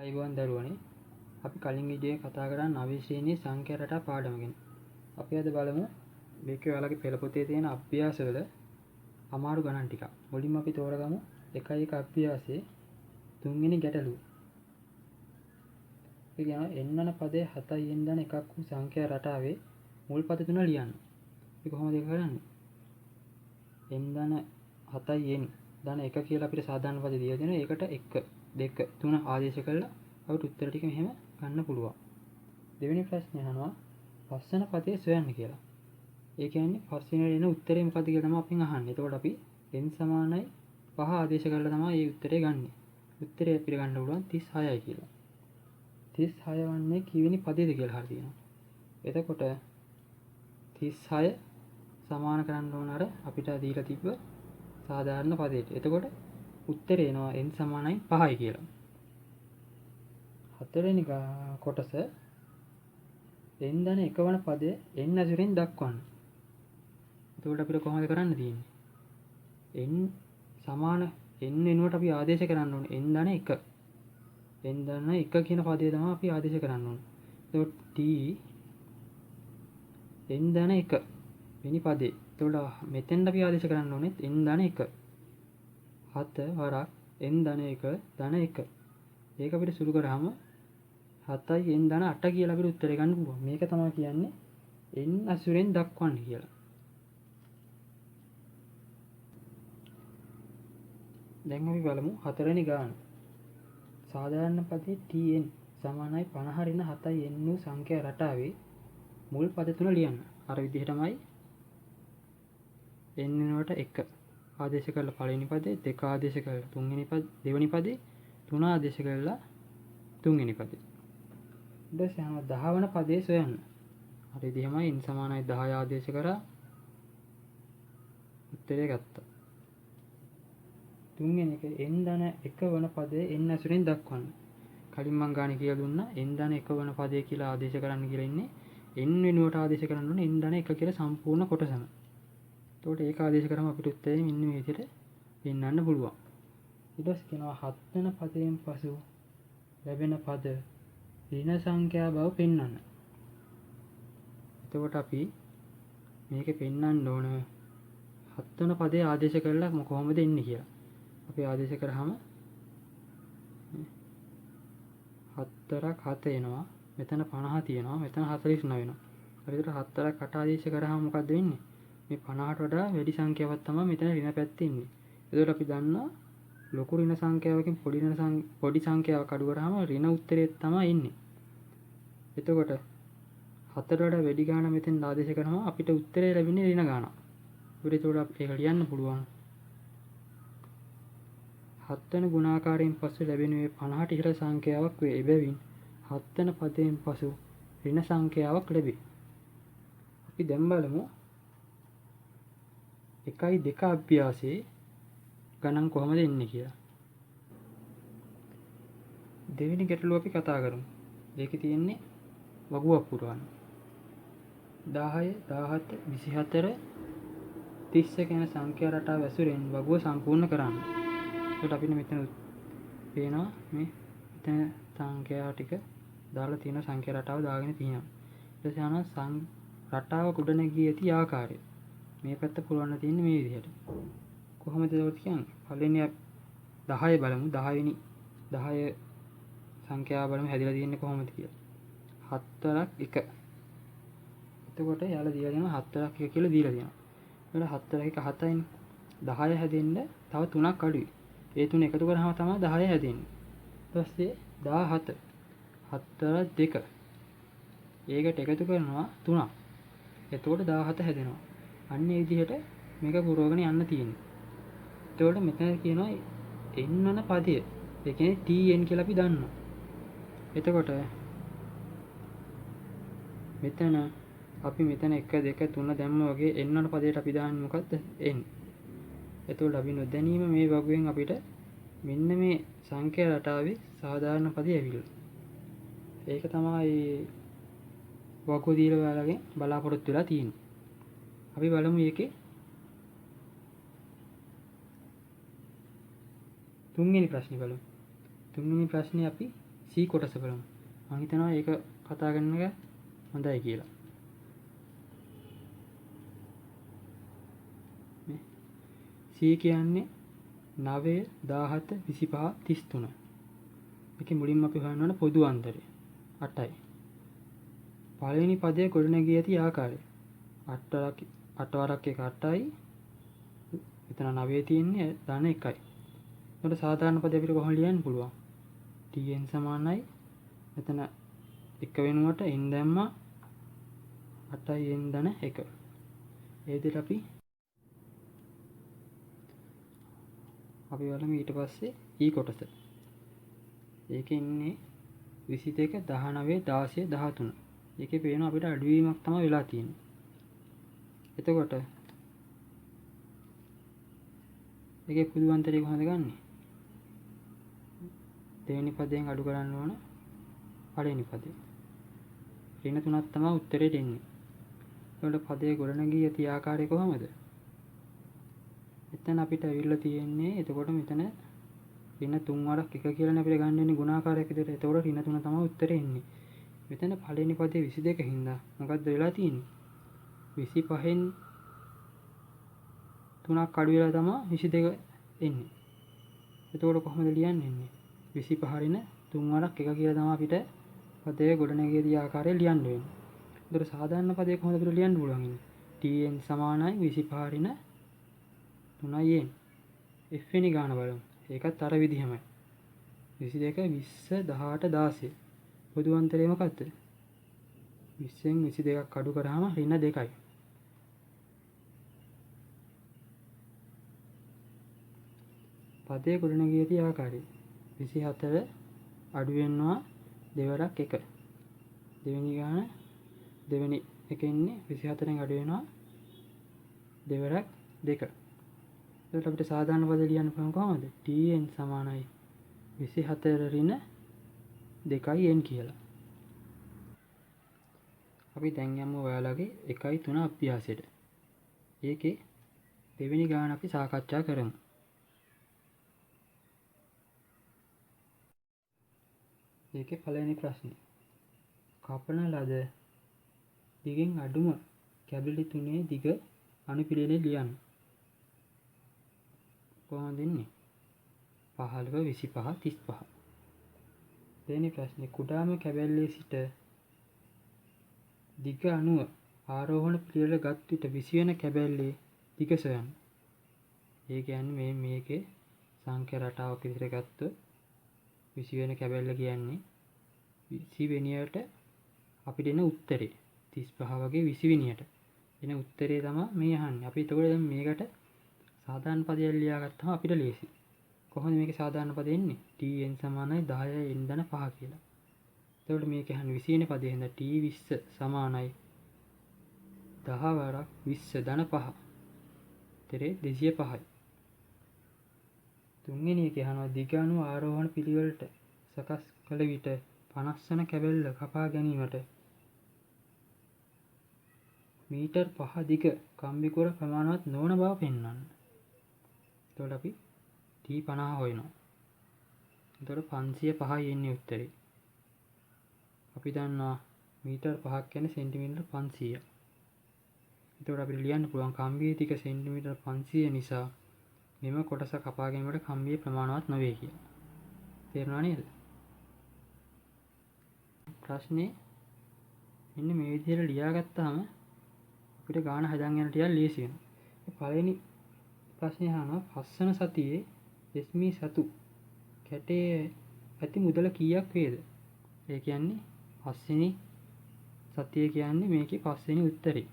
අයිබෝන් දරුවනේ අපි කලින් වීඩියෝවේ කතා කරා නවය ශ්‍රේණියේ සංඛ්‍යා රටා පාඩම ගැන. අපි අද බලමු මේකේ ඔයාලගේ පෙළ පොතේ තියෙන අභ්‍යාසවල අමාරු ගණන් ටික. මුලින්ම අපි තෝරගමු 1 අභ්‍යාසයේ තුන්වෙනි ගැටලුව. ඒ කියන්නේ එන්නන පදයේ 7න් දන එකක් වූ සංඛ්‍යා රටාවේ මුල් පද තුන ලියන්න. ඒක කොහොමද කරන්නේ? n දන 7න් දන 1 කියලා අපිට සාධාරණ පද දීලා දෙනවා. ඒකට 1 2 3 ආදේශ කළා අපිට උත්තර ටික මෙහෙම ගන්න පුළුවන්. දෙවෙනි ප්‍රශ්නේ අහනවා පස්වන පදයේ සොයන්න කියලා. ඒ කියන්නේ පස්වෙනි එන උත්තරේ මොකද්ද කියලා තමයි අපෙන් අහන්නේ. එතකොට අපි n සමානයි 5 ආදේශ කරලා තමයි මේ උත්තරේ ගන්නෙ. උත්තරේ අපිට ගන්න පුළුවන් 36යි කියලා. 36 වන්නේ කීවෙනි පදයේද කියලා අහලා තියෙනවා. එතකොට 36 සමාන කරන්න ඕන අර අපිට දීලා තිබ්බ සාධාරණ පදයට. එතකොට උත්තරේ එනවා n සමානයි 5යි කියලා. හතරවෙනි කොටස n දන 1 වන පදය n ඇසුරෙන් දක්වන්න. එතකොට අපිට කොහොමද කරන්න තියෙන්නේ? n සමාන n වෙනුවට අපි ආදේශ කරන්න ඕනේ n දන 1. n දන 1 කියන පදය තමයි අපි ආදේශ කරන්න ඕනේ. එතකොට t n දන 1 වෙනි පදේ. එතකොට මෙතෙන්ද අපි ආදේශ කරන්න ඕනේ n දන 1. 7 වරක් n දන 1 දන 1. ඒක අපිට සුළු කරාම 7යි n දන 8 කියලා අපිට උත්තරේ ගන්න පුළුවන්. මේක තමයි කියන්නේ n අසුරෙන් දක්වන්න කියලා. දැන් අපි බලමු හතරවෙනි ගාන. සාධාරණ පදයේ tn සමානයි 50 ඍණ 7යි n වූ සංඛ්‍යා රටාවේ මුල් පද තුන ලියන්න. අර විදිහටමයි n වෙනුවට 1 ආදේශ කරලා පළවෙනි පදේ, 2 ආදේශ කරලා තුන්වෙනි පදේ, දෙවෙනි පදේ, 3 ආදේශ කරලා තුන්වෙනි පදේ. ඊට පස්සේ 10 වන පදේ සොයන්න. අර විදිහමයි n සමානයි 10 ආදේශ කරා උත්තරය ගත්තා. තුන්වෙනි එක n දන 1 වන පදයේ n ඇසුරෙන් දක්වන්න. කලින් මං ගානේ කියලා දුන්නා n දන 1 වන පදය කියලා ආදේශ කරන්න කියලා ඉන්නේ. n වෙනුවට ආදේශ කරන්න ඕනේ n දන 1 කියලා සම්පූර්ණ කොටසම. එතකොට ඒක ආදේශ කරාම අපිට උත්තරේ මෙන්න මේ විදිහට පෙන්වන්න පුළුවන්. ඊට පස්සේ කියනවා 7 වෙනි පදයෙන් පසු ලැබෙන පද ඍණ සංඛ්‍යා බව පෙන්වන්න. එතකොට අපි මේකේ පෙන්වන්න ඕන 7 වෙනි පදේ ආදේශ කරලා කොහොමද එන්නේ කියලා. අපි ආදේශ කරාම 4ක් 7 එනවා. මෙතන 50 තියෙනවා. මෙතන 49 වෙනවා. හරියට 4ක් 8 ආදේශ කරාම මොකද්ද වෙන්නේ? මේ 50ට වඩා වැඩි සංඛ්‍යාවක් තමයි මෙතන ඍණ පැත්තේ ඉන්නේ. එතකොට අපි දන්නවා ලොකු ඍණ සංඛ්‍යාවකින් පොඩි සංඛ්‍යාවක් අඩු කරාම ඍණ උත්තරේ තමයි එන්නේ. එතකොට 4ට වඩා වැඩි ගාණ මෙතෙන් ආදේශ කරාම අපිට උත්තරේ ලැබෙන්නේ ඍණ ගාණ. ඒකට අපි ඒක ලියන්න පුළුවන්. 7 වෙනි ගුණාකාරයෙන් පසු ලැබෙන මේ 50ට ඉහළ සංඛ්‍යාවක් වේ. එබැවින් 7 වෙනි පදයෙන් පසු ඍණ සංඛ්‍යාවක් ලැබේ. අපි දැන් බලමු 1යි 2 අභ්‍යාසයේ ගණන් කොහොමද එන්නේ කියලා. දෙවෙනි ගැටලුව අපි කතා කරමු. ඒකේ තියෙන්නේ වගුවක් පුරවන්න. 10 17 24 30 කියන සංඛ්‍යා රටාව ඇසුරෙන් වගුව සම්පූර්ණ කරන්න. ඒකට අපිට මෙතන පේනවා මේ මෙතන සංඛ්‍යා ටික දාලා තියෙන සංඛ්‍යා රටාව දාගෙන තියෙනවා. ඊට පස්සේ රටාව ගොඩනැගී ඇති ආකාරය. මේ පැත්ත පුරවන්න තියෙන්නේ මේ විදිහට. කොහොමද ඒක කියන්නේ? පළවෙනි 10 බලමු. 10 සංඛ්‍යාව බලමු හැදිලා තියෙන්නේ කොහොමද කියලා. 4ක් 1. එතකොට යාලා දීලා දෙනවා 4ක් 1 කියලා දීලා දෙනවා. ඒකට 4ක් 1 7යිනේ. 10 හැදෙන්න තව 3ක් අඩුයි. ඒ තුන එකතු කරාම තමයි 10 හැදෙන්නේ. ඊට පස්සේ 17 4 2. ඒකට එකතු කරනවා 3ක්. එතකොට 17 හැදෙනවා. අන්න ඒ විදිහට මේක පුරවගෙන යන්න තියෙන්නේ. එතකොට මෙතන කියනවා n වන පදය. ඒ කියන්නේ tn කියලා අපි දන්නවා. එතකොට මෙතන අපි මෙතන 1 2 3 දැම්ම වගේ n වන පදයට අපි දාන්නේ මොකද්ද? n. එතකොට අපි නොදැනීම මේ වගුවෙන් අපිට මෙන්න මේ සංඛ්‍යා රටාවේ සාධාරණ පදය ඇවිල්ලා. ඒක තමයි වගුව දීලා ඔයාලගෙන් බලාපොරොත්තු වෙලා තියෙන්නේ. අපි බලමු මේකේ තුන්වෙනි ප්‍රශ්නේ බලමු. තුන්වෙනි ප්‍රශ්නේ අපි C කොටස බලමු. මම හිතනවා ඒක කතා කරන එක හොඳයි කියලා. C කියන්නේ 9 17 25 33. මේකේ මුලින්ම අපි හොයන්න ඕන පොදු අන්තරය 8යි. පළවෙනි පදයේ ගොඩනැගී ඇති ආකාරය 8 වරක් එක 8යි. මෙතන 9 තියෙන්නේ ධන 1යි. එතකොට සාධාරණ පදය අපිට කොහොමද ලියන්න පුළුවන්? tn සමානයි මෙතන 1 වෙනුවට n දැම්මා 8යි n ධන 1. ඒ විදිහට අපි බලමු ඊට පස්සේ e කොටස. ඒකේ ඉන්නේ 22 19 16 13. ඒකේ පේනවා අපිට අඩුවීමක් තමයි වෙලා තියෙන්නේ. එතකොට ඒකේ පොදු අන්තරය කොහොමද ගන්නෙ? දෙවෙනි පදයෙන් අඩු කරන්න ඕන පළවෙනි පදේ. ඍණ 3ක් තමයි උත්තරේට එන්නේ. එතකොට පදයේ ගොඩනගී ඇති ආකාරය කොහොමද? මෙතන අපිට ඇවිල්ලා තියෙන්නේ එතකොට මෙතන ඍණ 3 වරක් එක කියලානේ අපිට ගන්න වෙන්නේ ගුණාකාරයක් විදිහට. එතකොට ඍණ 3 තමයි උත්තරේ එන්නේ. මෙතන පළවෙනි පදේ 22 හින්දා මොකද්ද වෙලා තියෙන්නේ? 25න් 3ක් අඩු වෙලා තමයි 22 එන්නේ. එතකොට කොහොමද ලියන්නේ? 25 ඍණ 3 වරක් එක කියලා තමයි අපිට පදයේ ගොඩනැගී ආකාරය ලියන්න වෙන්නේ. ඒතර සාධාරණ පදේ කොහොමද අපිට ලියන්න පුළුවන් ඉන්නේ? tn සමානයි 25 ඍණ 3යි n. f වෙනි ගාන බලමු. ඒකත් අර විදිහමයි. 22 20 18 16. පොදු අන්තරය මොකක්ද? 20න් 22ක් අඩු කරාම ඍණ 2යි. පදයේ ගොඩනැගී ඇති ආකාරය 24 අඩු වෙනවා දෙවරක් 1. දෙවෙනි ගාන දෙවෙනි එකෙන්නේ 24න් අඩු වෙනවා දෙවරක් 2. එතකොට අපිට සාධාරණ පද ලියන්න පුළුවන් කොහොමද? tn සමානයි 24 ඍණ 2යි n කියලා. අපි දැන් යමු ඔයාලගේ 1යි 3 අභ්‍යාසයට. ඒකේ දෙවෙනි ගාන අපි සාකච්ඡා කරමු. ඒකේ පළවෙනි ප්‍රශ්නේ. කපන ලද දිගෙන් අඩුම කැබලි 3 දිග අනුපිළිවෙලේ ලියන්න. කොහොමද ඉන්නේ? 15 25 35. දෙවෙනි ප්‍රශ්නේ කුඩාම කැබැල්ලේ සිට දිග අණුව ආරෝහණ පිළිවෙල ගත් විට 20 වෙන කැබැල්ලේ දිග සොයන්න. ඒ කියන්නේ මේකේ සංඛ්‍යා රටාවක් විදිහට ගත්තොත් 20 වෙන කැබැල්ල කියන්නේ 20 වෙනියට අපිට එන උත්තරේ 35 වගේ 20 වෙනියට එන උත්තරේ තමයි මේ අහන්නේ. අපි එතකොට දැන් මේකට සාධාරණ පදයක් ලියාගත්තම අපිට ලේසි. කොහොමද මේකේ සාධාරණ පද එන්නේ? tn සමානයි 10 n ධන 5 කියලා. එතකොට මේක අහන්නේ 20 වෙනි පදේ හින්දා t20 සමානයි 10 වරක් 20 ධන 5. උත්තරේ 205යි. තුන්වෙනි එකේ අහනවා දිග අණු ආරෝහණ පිළිවෙලට සකස් කළ විට 50 වන කැබැල්ල කපා ගැනීමට මීටර් 5 දිග කම්බිකොර ප්‍රමාණවත් නොවන බව පෙන්වන්න. එතකොට අපි t50 හොයනවා. එතකොට 505යි එන්නේ උත්තරේ. අපි දන්නවා මීටර් 5ක් කියන්නේ සෙන්ටිමීටර් 500. එතකොට අපිට ලියන්න පුළුවන් කම්බියේ තික සෙන්ටිමීටර් 500 නිසා මෙම කොටස කපා ගැනීමට කම්බිය ප්‍රමාණවත් නොවේ කියලා. තේරුණා නේද? ප්‍රශ්නේ මෙන්න මේ විදිහට ලියාගත්තාම අපිට ගාන හදන් යන ටිකක් ලේසි වෙනවා. පළවෙනි ප්‍රශ්නේ අහනවා පස්වන සතියේ එස්මී සතු කැටේ ඇති මුදල කීයක් වේද? ඒ කියන්නේ පස්වෙනි සතිය කියන්නේ මේකේ පස්වෙනි උත්තරේ.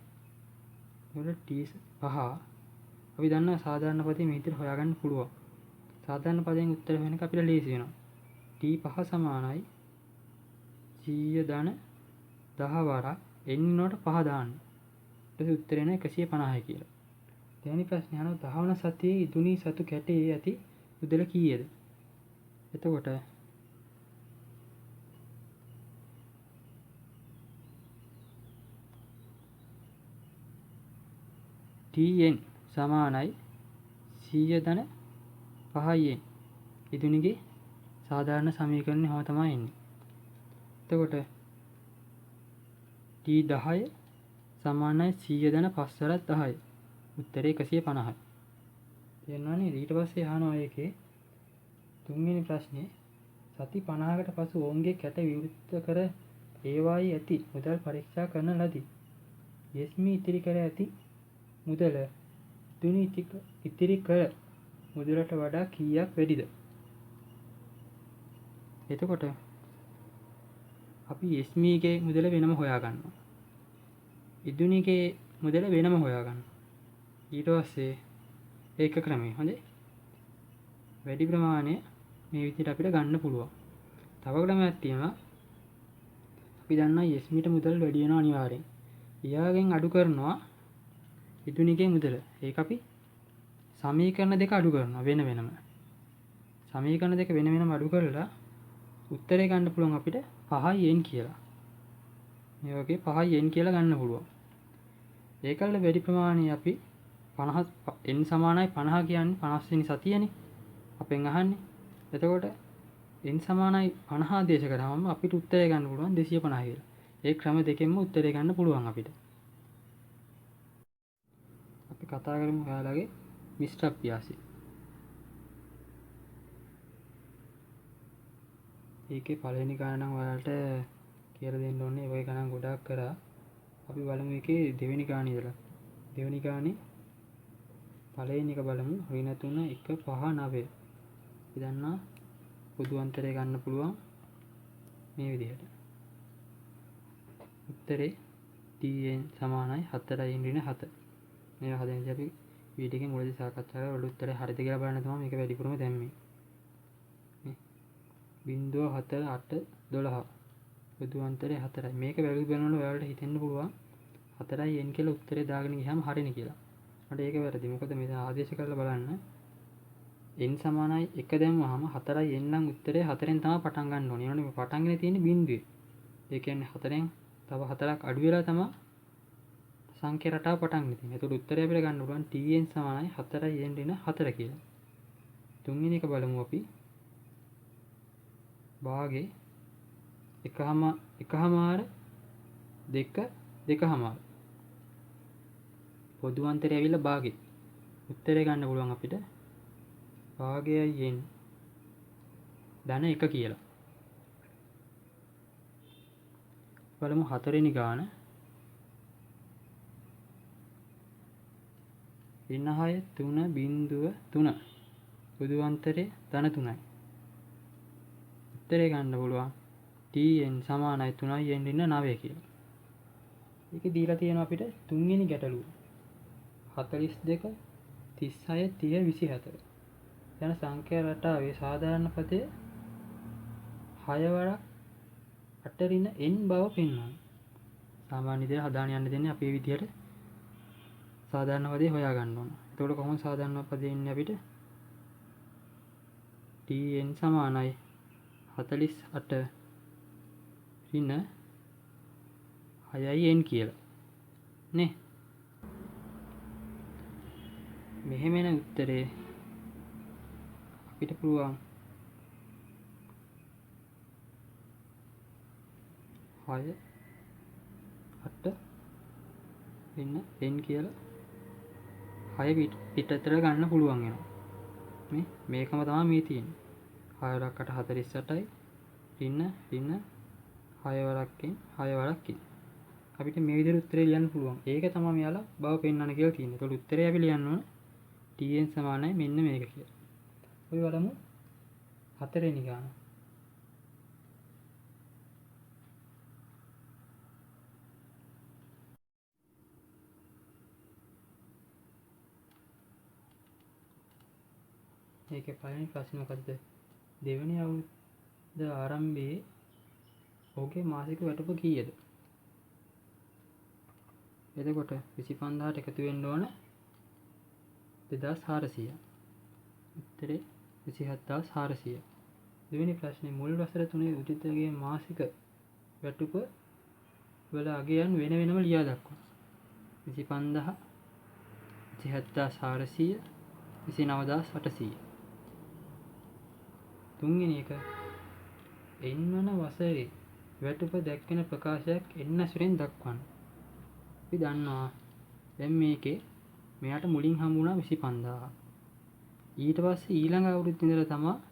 ඒකට t5 අපි දන්නවා සාධාරණ පදේ මේ විදිහට හොයාගන්න පුළුවන්. සාධාරණ පදයෙන් උත්තර හොයන එක අපිට ලේසි වෙනවා. t5 සමානයි 100 ධන 10 වරක් n නෝට 5 දාන්න. ඊට පස්සේ උත්තරේ එන 150යි කියලා. දෙවෙනි ප්‍රශ්නේ අහනවා 10 වන සතියේ ඉදුණී සතු කැටේ ඇති මුදල කීයද? එතකොට tn සමානයි 100 ධන 5යි n. ඉදුණිගේ සාධාරණ සමීකරණය හොම තමයි එන්නේ. එතකොට T10 සමානයි 100 දන 5 වරක් 10යි. උත්තරේ 150යි. තේරුණානේ? ඊට පස්සේ අහනවා ඒකේ තුන්වෙනි ප්‍රශ්නේ සති 50කට පසු ඔවුන්ගේ කැට විවෘත කර ඒවායේ ඇති මුදල් පරීක්ෂා කරන ලදී. යෙස්මි ඉතිරි කර ඇති මුදල තුනි ඉතිරි කර මුදලට වඩා කීයක් වැඩිද? එතකොට අපි යෙස්මිගේ මුදල වෙනම හොයාගන්නවා. ඉදුනිගේ මුදල වෙනම හොයාගන්නවා. ඊට පස්සේ ඒක ක්‍රමය හොඳයි. වැඩි ප්‍රමාණය මේ විදිහට අපිට ගන්න පුළුවන්. තව ක්‍රමයක් තියෙනවා. අපි දන්නවා යෙස්මිට මුදල් වැඩි වෙනවා අනිවාර්යෙන්. ඊයාගෙන් අඩු කරනවා ඉදුනිගේ මුදල. ඒක අපි සමීකරණ දෙක අඩු කරනවා වෙන වෙනම. සමීකරණ දෙක වෙන වෙනම අඩු කරලා උත්තරේ ගන්න පුළුවන් අපිට 5යි n කියලා. මේ වගේ 5යි n කියලා ගන්න පුළුවන්. ඒකල්ල වැඩි ප්‍රමාණය අපි 50 n සමානයි 50 කියන්නේ 50 වෙනි සතියනේ. අපෙන් අහන්නේ. එතකොට n සමානයි 50 ආදේශ කරාම අපිට උත්තරය ගන්න පුළුවන් 250 කියලා. ඒ ක්‍රම දෙකෙන්ම උත්තරය ගන්න පුළුවන් අපිට. අපි කතා කරමු ඔයාලගේ මිශ්‍ර අභ්‍යාසය. ඒකේ පළවෙනි ගණන නම් ඔයාලට කියලා දෙන්න ඕනේ. ඔය ගණන් ගොඩාක් කරා. අපි බලමු ඒකේ දෙවෙනි ගාන ඉඳලා. දෙවෙනි ගානේ පළවෙනි එක බලමු. ඍණ 3 1 5 9. අපි දන්නා පොදු අන්තරය ගන්න පුළුවන් මේ විදිහට. උත්තරේ Tn සමානයි 4යි ඍණ 7. මේවා හදන්නේ අපි වීඩියෝ එකේ මුලදී සාකච්ඡා කරලා වල උත්තරේ හරිද කියලා බලන්න තමයි මේක වැඩිපුරම දැම්මේ. මේ 0.48 12. පොදු අන්තරය 4යි. මේක වැලු බලනකොට ඔයාලට හිතෙන්න පුළුවන් 4යි n කියලා උත්තරේ දාගෙන ගියාම හරිනේ කියලා. මට ඒක වැරදි. මොකද මෙතන ආදේශ කරලා බලන්න n සමානයි 1 දැම්මහම 4යි n නම් උත්තරේ 4ෙන් තමයි පටන් ගන්න ඕනේ. ඒනොනේ මේ පටන් ගෙන තියෙන්නේ බිඳුවේ. ඒ කියන්නේ 4ෙන් තව 4ක් අඩු වෙලා තමයි සංඛ්‍යා රටාව පටන් ගන්න තියෙන්නේ. ඒකට උත්තරය අපිට ගන්න පුළුවන් Tn සමානයි 4යි n ඍණ 4 කියලා. තුන්වෙනි එක බලමු අපි. භාගේ එකහමාර 2 2හමාර. පොදු අන්තරය ඇවිල්ලා භාගේ. උත්තරය ගන්න පුළුවන් අපිට භාගයයි n ධන 1 කියලා. බලමු හතරවෙනි ගාන. ඍණ 6 3.3. පොදු අන්තරය ධන 3යි. උත්තරය ගන්න පුළුවන් Tn සමානයි 3යි n ඍණ 9 කියලා. ඒකේ දීලා තියෙනවා අපිට තුන්වෙනි ගැටලුව. 42 36 30 24 යන සංඛ්‍යා රටාවේ සාධාරණ පදය 6 වරක් 8 ඍණ n බව පෙන්වනවා. සාමාන්‍ය විදිහට හදාගෙන යන්න දෙන්නේ අපි මේ විදිහට සාධාරණ පදේ හොයා ගන්න ඕන. එතකොට කොහොමද සාධාරණ පදේ ඉන්නේ අපිට? Tn සමානයි 48 ඍණ 6යි n කියලා. නේ? මෙහෙම එන උත්තරේ අපිට පුළුවන් 6 8 ඍණ n කියලා 6 පිටතට ගන්න පුළුවන් වෙනවා. මේකම තමයි මේ තියෙන්නේ. 6 වරක් 8 48යි ඍණ 6 වරක්ෙන් 6 වරක්කින් අපිට මේ විදිහට උත්තරේ ලියන්න පුළුවන්. ඒක තමයි මෙයාලා බව පෙන්වන්න කියලා තියෙන්නේ. ඒතකොට උත්තරේ අපි ලියන්න ඕන Tn සමානයි මෙන්න මේක කියලා. අපි බලමු හතරවෙනි ගාන. ඒකේ පළවෙනි ප්‍රශ්නේ මොකද්ද? දෙවෙනි අවුරුද්ද ආරම්භයේ ඔහුගේ මාසික වැටුප කීයද? එතකොට 25000ට එකතු වෙන්න ඕන 2400. උත්තරේ 27400. දෙවෙනි ප්‍රශ්නේ මුල් වසර 3 උදිතගේ මාසික වැටුප වල අගයන් වෙන වෙනම ලියා දක්වන්න. 25000 27400 29800. තුන්වෙනි එක n වන වසරේ වැටුප දැක්වෙන ප්‍රකාශයක් එන්න ඇසුරෙන් දක්වන්න. අපි දන්නවා දැන් මේකේ මෙයාට මුලින් හම්බුණා 25000. ඊට පස්සේ ඊළඟ අවුරුද්දේ ඉඳලා තමයි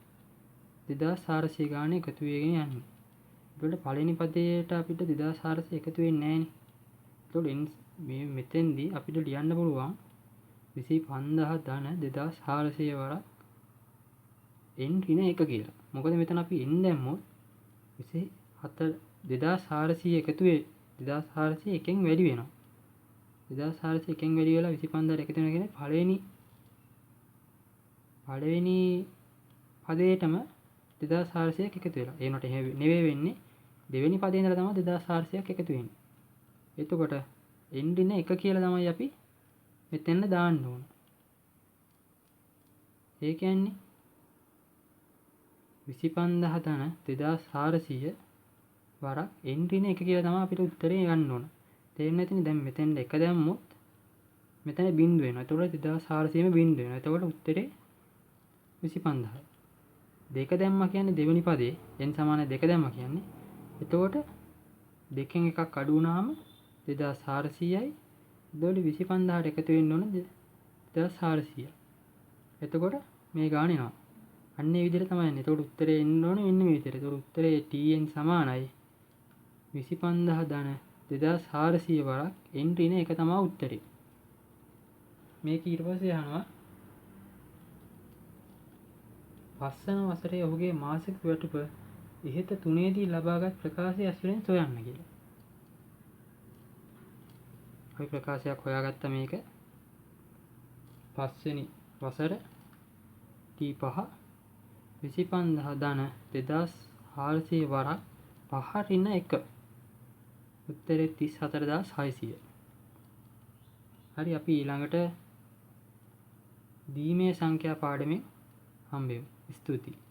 2400 ගාන එකතු වෙගෙන යන්නේ. ඒකට පළවෙනි පදයට අපිට 2400 එකතු වෙන්නේ නැහැ නේ. ඒතකොට මෙතෙන්දී අපිට ලියන්න පුළුවන් 25000 ධන 2400 වරක් n ඍණ 1 කියලා. මොකද මෙතන අපි n දැම්මොත් 2400 එකතු වේ 2400 එකෙන් වැඩි වෙනවා. 2400 එකෙන් වැඩි වෙලා 25000 එකතු වෙන කියන්නේ පළවෙනි පදේටම 2400ක් එකතු වෙලා. ඒ උනට එහෙම නෙවෙයි වෙන්නේ. දෙවෙනි පදේ ඉඳලා තමයි 2400ක් එකතු වෙන්නේ. එතකොට n ඍණ 1 කියලා තමයි අපි මෙතෙන්ද දාන්න ඕන. ඒ කියන්නේ 25000 ධන 2400 වරක් n ඍණ 1 කියලා තමයි අපිට උත්තරේ ගන්න ඕන. තේරෙන්නේ නැතිනේ දැන් මෙතෙන්ද 1 දැම්මොත් මෙතන බිංදු වෙනවා. එතකොට 2400ම බිංදු වෙනවා. එතකොට උත්තරේ 25000. 2 දැම්මා කියන්නේ දෙවෙනි පදේ n සමාන 2 දැම්මා කියන්නේ. එතකොට දෙකෙන් එකක් අඩු වුණාම 2400යි. එතකොට 25000ට එකතු වෙන්න ඕන 2400. එතකොට මේ ගාන එනවා. අන්න ඒ විදිහට තමයි එන්නේ. එතකොට උත්තරේ එන්න ඕනේ මෙන්න මේ විදිහට. එතකොට උත්තරේ tn සමානයි 25000 ධන 2400 වරක් n ඍණ 1 තමයි උත්තරේ. මේක ඊට පස්සේ අහනවා පස්වන වසරේ ඔහුගේ මාසික වැටුප ඉහත තුනේදී ලබාගත් ප්‍රකාශය ඇසුරෙන් සොයන්න කියලා. අපි ප්‍රකාශයක් හොයාගත්ත මේක පස්වෙනි වසර T5 25000 ධන 2400 වරක් 5 ඍණ 1 උත්තරේ 34600. හරි අපි ඊළඟට දීමේ සංඛ්‍යා පාඩමෙන් හම්බෙමු. ස්තුතියි.